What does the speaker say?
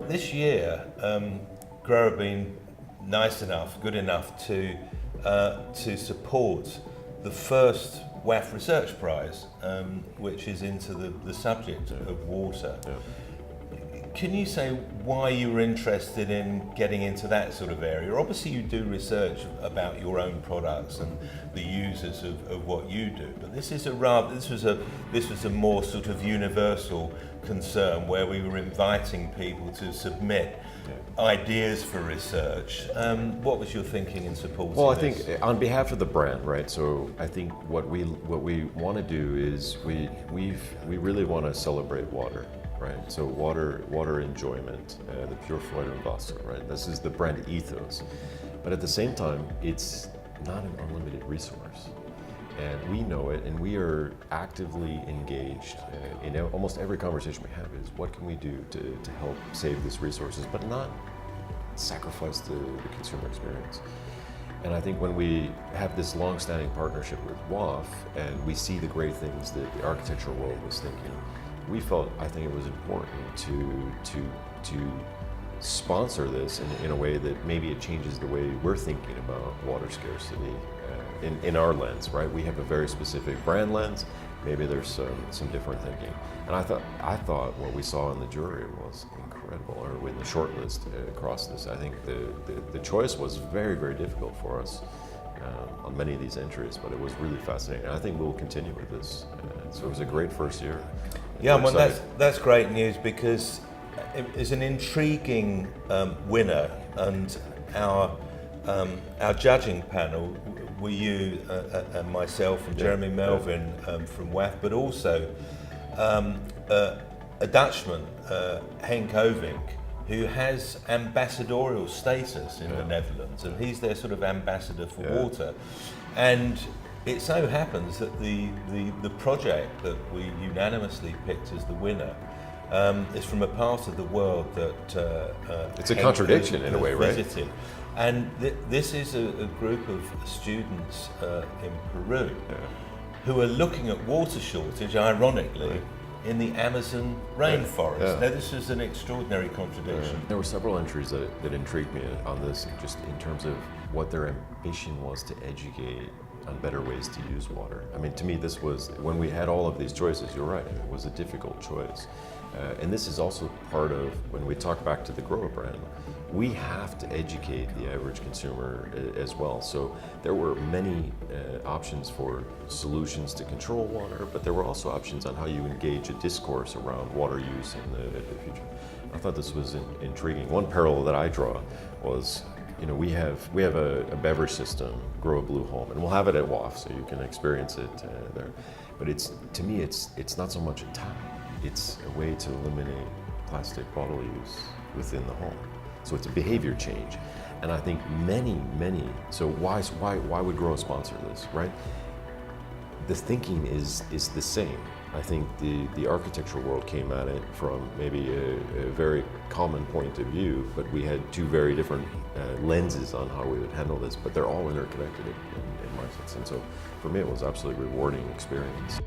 This year, Grow have been nice enough, good enough to support the first WAF Research Prize, which is into the subject of water. Yeah. Can you say why you were interested in getting into that sort of area? Obviously you do research about your own products and the users of what you do, but this was a more sort of universal concern where we were inviting people to submit ideas for research. What was your thinking in supporting Well, I this? think on behalf of the brand, right? So I think what we want to do is we really want to celebrate water, right? So water enjoyment, the pure Freude und Wasser, right? This is the brand ethos, but at the same time, it's not an unlimited resource. And we know it, and we are actively engaged in almost every conversation we have is what can we do to help save these resources, but not sacrifice the consumer experience. And I think when we have this long-standing partnership with WAF and we see the great things that the architectural world was thinking, we felt, I think it was important to sponsor this in a way that maybe it changes the way we're thinking about water scarcity in our lens, right? We have a very specific brand lens. Maybe there's some different thinking. And I thought what we saw in the jury was incredible, or in the short list across this. I think the choice was very, very difficult for us on many of these entries, but it was really fascinating. And I think we'll continue with this. So it was a great first year. Yeah, well, that's great news because it's an intriguing winner, and our judging panel were you and myself and Jeremy Melvin from WAF, but also a Dutchman, Henk Ovink, who has ambassadorial status in the Netherlands, and he's their sort of ambassador for water. And it so happens that the project that we unanimously picked as the winner is from a part of the world that it's a Henk contradiction in a way, right? visited. And this is a group of students in Peru who are looking at water shortage, ironically, in the Amazon rainforest. Yeah. Now, this is an extraordinary contradiction. There were several entries that intrigued me on this, just in terms of what their ambition was to educate on better ways to use water. I mean, to me, this was, when we had all of these choices, you're right, it was a difficult choice. And this is also part of, when we talk back to the Grow brand, we have to educate the average consumer as well. So there were many options for solutions to control water, but there were also options on how you engage a discourse around water use in the future. I thought this was intriguing. One parallel that I draw was, you know, we have a beverage system, Grow a Blue Home, and we'll have it at WAF, so you can experience it there. But to me, it's not so much a tap. It's a way to eliminate plastic bottle use within the home. So it's a behavior change. And I think many, so why would Grow sponsor this, right? The thinking is the same. I think the architectural world came at it from maybe a very common point of view, but we had two very different lenses on how we would handle this, but they're all interconnected in my sense. And so for me, it was absolutely rewarding experience.